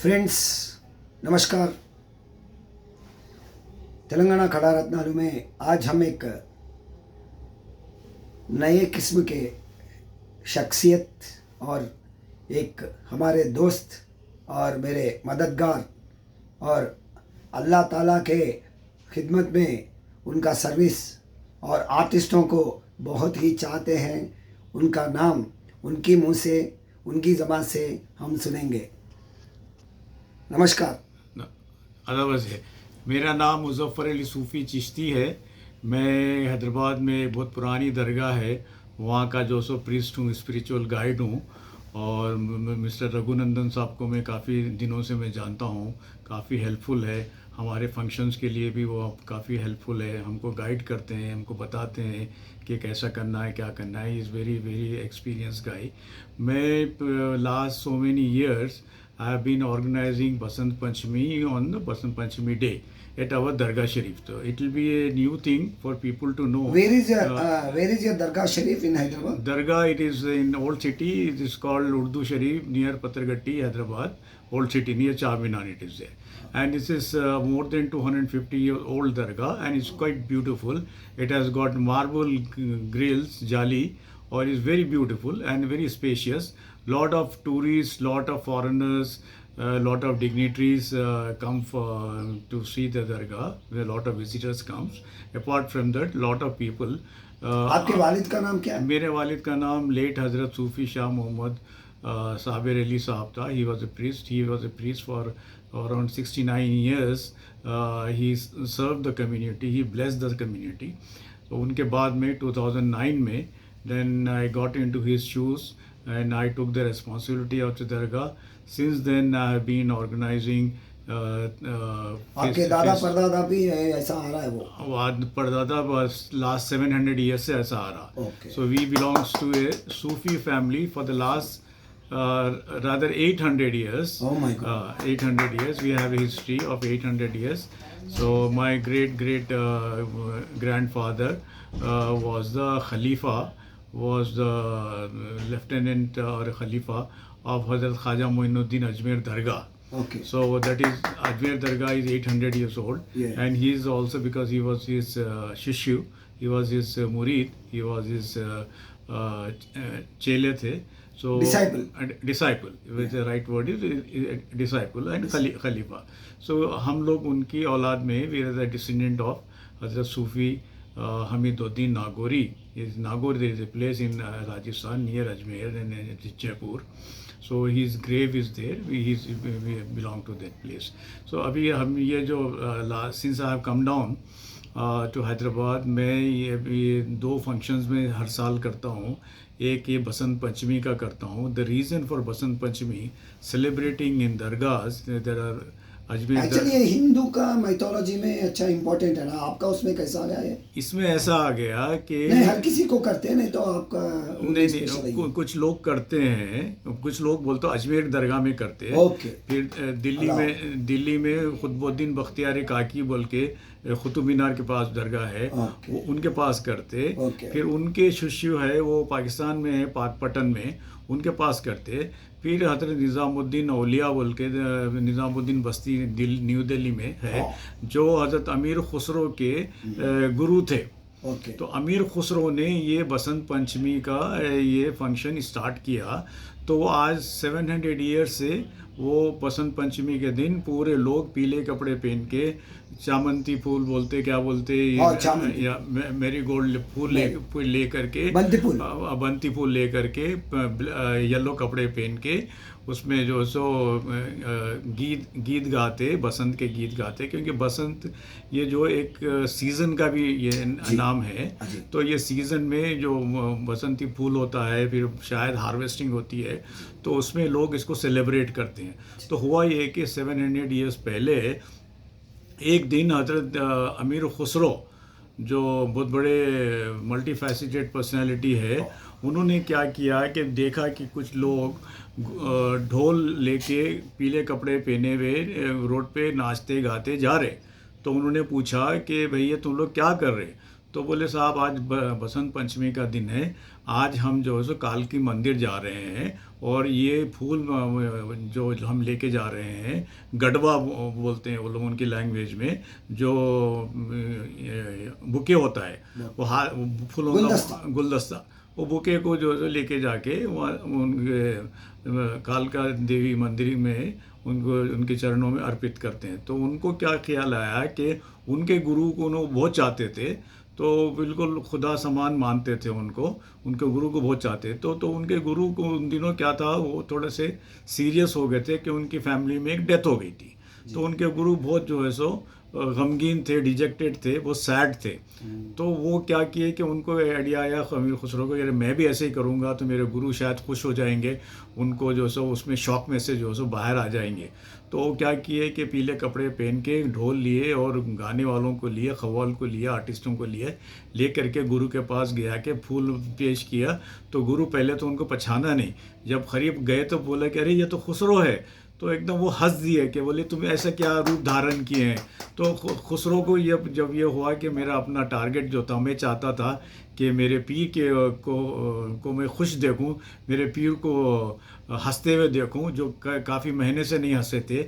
Friends नमस्कार। तेलंगाना खड़ा रत्नालू में आज हम एक नए किस्म के शख्सियत और एक हमारे दोस्त और मेरे मददगार और अल्लाह ताला के खिदमत में उनका सर्विस और आर्टिस्टों को बहुत ही चाहते हैं। उनका नाम उनकी मुंह से उनकी ज़बान से हम सुनेंगे। नमस्कार। अदब है। मेरा नाम मुज़फ़्फ़र अली सूफ़ी चिश्ती है। मैं हैदराबाद में बहुत पुरानी दरगाह है वहाँ का जो प्रीस्ट हूँ, स्पिरिचुअल गाइड हूँ। और मिस्टर रघुनंदन साहब को मैं काफ़ी दिनों से मैं जानता हूँ, काफ़ी हेल्पफुल है। हमारे फंक्शंस के लिए भी वो काफ़ी हेल्पफुल है, हमको गाइड करते हैं, हमको बताते हैं कि कैसा करना है, क्या करना है। इज़ वेरी वेरी एक्सपीरियंस गाई। मैं last so many years I have been organizing Basant Panchami on the Basant Panchami day at our Dargah Sharif. So it will be a new thing for people to know. Where is your Dargah Sharif in Hyderabad? Dargah, it is in Old City. It is called Urdu Sharif near Patargatti, Hyderabad. Old City near Charminar it is there. And this is more than 250-year-old Dargah, and it's quite beautiful. It has got marble grills, jali, or is very beautiful and very spacious. Lot of tourists, lot of foreigners, lot of dignitaries come to see the Dargah. Where a lot of visitors comes. Apart from that, lot of people. आपके वालिद का नाम क्या है? मेरे वालिद का नाम लेट हज़रत सूफ़ी शाह मोहम्मद साबिर अली साहब था. He was a priest. He was a priest for around 69 years. He served the community. He blessed the community. So उनके बाद में 2009 में then I got into his shoes and I took the responsibility of the Dargah. Since then I have been organizing आपके दादा परदादा भी ऐसा आ रहा है वो? परदादा was last 700 years से ऐसा आ रहा. Okay. So we belongs to a Sufi family for the last rather 800 years. Oh my God. 800 years. We have a history of 800 years. So my great grandfather was the Khalifa, was the lieutenant or Khalifa of Hazrat Khaja Moinuddin Ajmer Dargah. Okay. So that is Ajmer Dargah is 800 years old. Yeah. And he is also, because he was his Shishyu, he was his murid, he was his chele the. So disciple, which the right word is disciple and Khalifa. So हम लोग उनकी औलाद में, we are the descendant of Hazrat Sufi Hamiduddin Nagori. Nagori, there is a place in Rajasthan near Ajmer and Jaipur. So his grave is there. We belong to that place. So अभी हम ये जो since I have come down to Hyderabad, मैं ये दो functions में हर साल करता हूँ. एक ये बसंत पंचमी का करता हूँ. The reason for Basant Panchami celebrating in dargahs, there are actually ये हिंदू का माइथोलॉजी में अच्छा इम्पोर्टेंट है ना. आपका उसमें कैसा आ गया है? इसमें ऐसा आ गया कि नहीं, हर किसी को करते हैं, नहीं तो आपका नहीं कुछ लोग करते हैं, कुछ लोग बोलते हैं अजमेर दरगाह में करते हैं. ओके. फिर दिल्ली में खुतबुद्दीन बख्तियार काकी बोल के कुतुब मीनार के पास दरगाह है, वो उनके पास करते. फिर उनके शिष्य है वो पाकिस्तान में है, पाकपटन में, उनके पास करते. फिर हज़रत निज़ामुद्दीन औलिया बोल के निज़ामुद्दीन बस्ती न्यू दिल्ली में है, जो हज़रत अमीर खुसरो के गुरु थे. तो अमीर खुसरो ने ये बसंत पंचमी का ये फंक्शन स्टार्ट किया. तो आज 700 ईयर्स से वो बसंत पंचमी के दिन पूरे लोग पीले कपड़े पहन के, चामंती फूल बोलते, क्या बोलते, या मेरी गोल्ड फूल ले करके, बंती फूल ले करके, येलो कपड़े पहन के, उसमें जो गीत गाते, बसंत के गीत गाते. क्योंकि बसंत ये जो एक सीज़न का भी ये नाम है. तो ये सीज़न में जो बसंती फूल होता है, फिर शायद हार्वेस्टिंग होती है, तो उसमें लोग इसको सेलिब्रेट करते हैं. तो हुआ ये कि 700 ईयर्स पहले एक दिन हज़रत अमीर खुसरो, जो बहुत बड़े मल्टी फैसेटेड पर्सनैलिटी है, उन्होंने क्या किया कि देखा कि कुछ लोग ढोल लेके पीले कपड़े पहने हुए रोड पे नाचते गाते जा रहे. तो उन्होंने पूछा कि भैया तुम लोग क्या कर रहे? तो बोले साहब आज बसंत पंचमी का दिन है, आज हम जो है सो कालकी मंदिर जा रहे हैं और ये फूल जो हम लेके जा रहे हैं, गडवा बोलते हैं वो लोग उनकी लैंग्वेज में, जो बुके होता है वो फूलों का गुलदस्ता, वो बुके को जो लेके जाके वहाँ उनके कालका देवी मंदिर में उनको उनके चरणों में अर्पित करते हैं। तो उनको क्या ख्याल आया कि उनके गुरु को वो बहुत चाहते थे, तो बिल्कुल खुदा समान मानते थे उनको, उनके गुरु को बहुत चाहते। तो उनके गुरु को उन दिनों क्या था, वो थोड़े से सीरियस हो गए थे कि उनकी फैमिली में एक डेथ हो गई थी। तो उनके गुरु बहुत जो है सो गमगीन थे, डिजेक्टेड थे, वो सैड थे। तो वो क्या किए कि उनको आइडिया आया अमीर खुसरो को, यार मैं भी ऐसे ही करूँगा तो मेरे गुरु शायद खुश हो जाएंगे, उनको जो सो उसमें शौक में से जो सो बाहर आ जाएंगे। तो वो क्या किए कि पीले कपड़े पहन के ढोल लिए और गाने वालों को लिए, खवाल को लिया, आर्टिस्टों को लिए, ले करके गुरु के पास गया कि फूल पेश किया। तो गुरु पहले तो उनको पहचाना नहीं, जब करीब गए तो बोला कि अरे ये तो खुसरो है। तो एकदम वो हंस दिए कि बोले तुम ऐसा क्या रूप धारण किए हैं। तो खुसरो को ये जब ये हुआ कि मेरा अपना टारगेट जो था, मैं चाहता था कि मेरे पीर को मैं खुश देखूं, मेरे पीर को हंसते हुए देखूं, जो काफ़ी महीने से नहीं हंसे थे,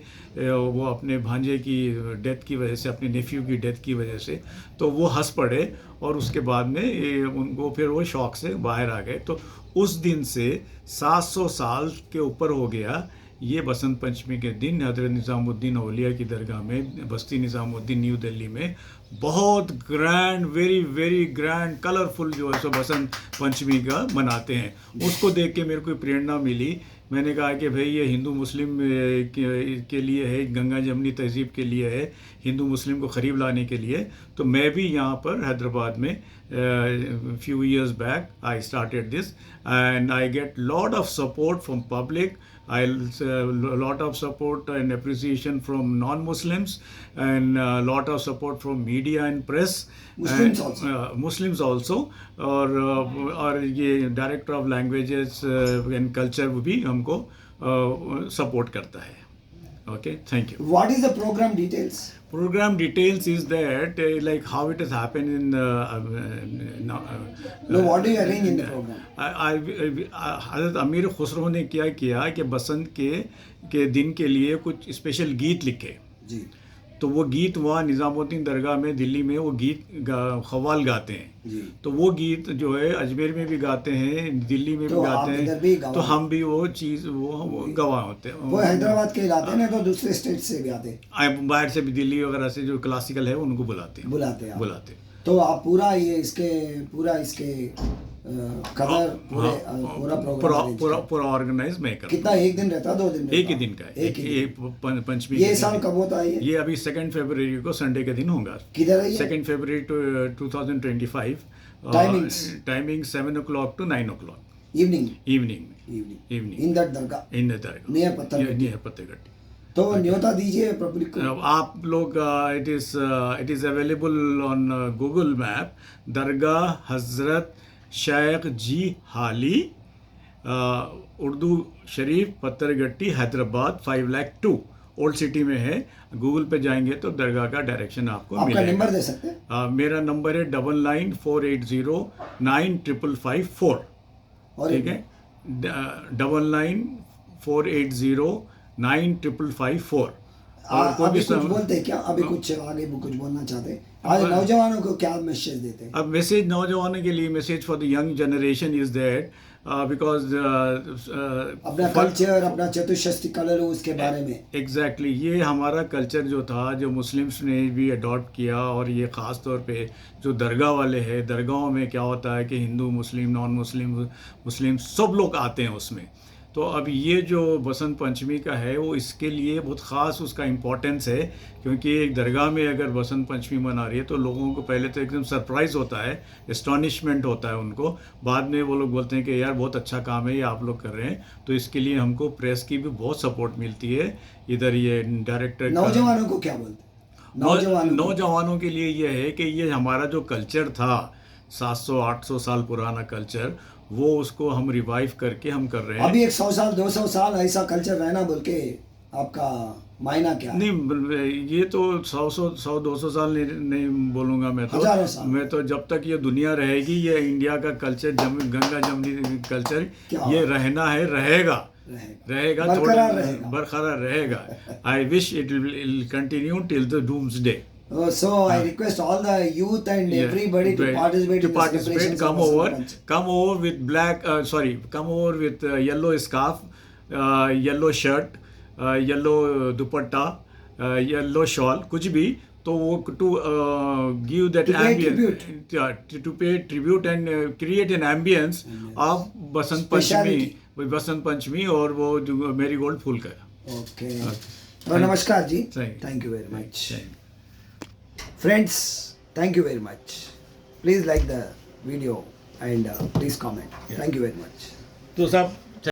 वो अपने भांजे की डेथ की वजह से, अपने नेफ्यू की डेथ की वजह से। तो वो हंस पड़े और उसके बाद में उनको फिर वो शौक से बाहर आ गए। तो उस दिन से 700 साल के ऊपर हो गया ये बसंत पंचमी के दिन हज़रत निज़ामुद्दीन औलिया की दरगाह में, बस्ती निज़ामुद्दीन न्यू दिल्ली में बहुत grand, very very grand, colourful जो है सो बसंत पंचमी का मनाते हैं। उसको देख के मेरे को प्रेरणा मिली। मैंने कहा कि भाई ये हिंदू मुस्लिम के लिए है, गंगा जमनी तहजीब के लिए है, हिंदू मुस्लिम को करीब लाने के लिए। तो मैं भी यहाँ पर हैदराबाद में few years back I started this, and I get lot of support from public. I lot of support and appreciation from non-Muslims, and lot of support from media and press. Muslims also और ये director of languages and culture भी हमको support करता है। Okay, thank you. What is the program details? Program details is that like how it has happened in No, what do you arrange in the program? हज़रत अमीर खुसरो ने क्या किया कि बसंत के दिन के लिए कुछ स्पेशल गीत लिखे जी। तो वो गीत वहाँ निज़ामुद्दीन दरगाह में दिल्ली में वो गीत खवाल गाते हैं जी। तो वो गीत जो है अजमेर में भी गाते हैं, दिल्ली में भी गाते हैं, तो हम भी वो चीज़ वो गवाह होते हैं। वो हैदराबाद के लाते हैं, तो दूसरे स्टेट से भी आते हैं, बाहर से भी, दिल्ली वगैरह से जो क्लासिकल है उनको बुलाते हैं। तो आप पूरा इसके कदर पूरा ऑर्गेनाइज मैं करता हूं। कितना, एक दिन रहता, 2 दिन रहता? एक ही दिन का है। एक पंचमी ये साल कब होता है? ये अभी 2 फरवरी को संडे के दिन होगा। किधर है ये? 2 फरवरी 2025। Timing 7 o'clock to 9 o'clock evening in that दरगाह नियर पत्थरगट्टी। तो न्योता दीजिए पब्लिक को। आप लोग it is available on Google map, दरगाह हजरत शेख जी हाली उर्दू शरीफ पत्थरगट्टी हैदराबाद 502 ओल्ड सिटी में है। गूगल पे जाएंगे तो दरगाह का डायरेक्शन आपको मिलेगा। आपका नंबर दे सकते हैं? मेरा नंबर है 9948095554। ठीक है, 9948095554। और कोई भी कुछ बोलते हैं क्या? अभी कुछ आगे कुछ बोलना चाहते हैं? आज नौजवानों को क्या मैसेज देते हैं? अब मैसेज नौजवानों के लिए, message for the young generation is that because अपना कल्चर, अपना चतुष्षष्टि कलर, उसके बारे में एग्जैक्टली ये हमारा कल्चर जो था, जो मुस्लिम्स ने भी अडॉप्ट किया, और ये ख़ास तौर पे जो दरगाह वाले हैं, दरगाहों में क्या होता है कि हिंदू मुस्लिम नॉन मुस्लिम सब लोग आते हैं उसमें। तो अब ये जो बसंत पंचमी का है वो इसके लिए बहुत ख़ास उसका इम्पोर्टेंस है, क्योंकि एक दरगाह में अगर बसंत पंचमी मना रही है तो लोगों को पहले तो एकदम सरप्राइज़ होता है, एस्टॉनिशमेंट होता है उनको। बाद में वो लोग बोलते हैं कि यार बहुत अच्छा काम है ये आप लोग कर रहे हैं। तो इसके लिए हमको प्रेस की भी बहुत सपोर्ट मिलती है। इधर ये डायरेक्टर नौजवानों को क्या बोलते हैं? नौजवानों के लिए ये है कि ये हमारा जो कल्चर था 700-800 साल पुराना कल्चर, वो उसको हम रिवाइव करके हम कर रहे हैं। अभी 100 साल 200 साल ऐसा कल्चर रहना बोल के आपका मायना क्या है? नहीं, ये तो 100-200 साल नहीं बोलूँगा मैं तो। हजारों साल। मैं तो जब तक ये दुनिया रहेगी, ये इंडिया का कल्चर, गंगा जमुनी कल्चर, क्या ये रहना है, रहेगा, बरकरार रहेगा। बरकरार रहेगा। I wish it will continue till the doomsday. So I request all the youth and everybody to participate in the celebrations. Come over with come over with yellow scarf, yellow shirt, yellow dupatta, yellow shawl, कुछ भी, तो वो to give that ambience, to pay tribute and create an ambience of Basant Panchami और वो जो marigold फूल का। Okay. नमस्कार जी. Thank you very much. Friends, thank you very much. Please like the video and please comment. Thank you very much. तो साहब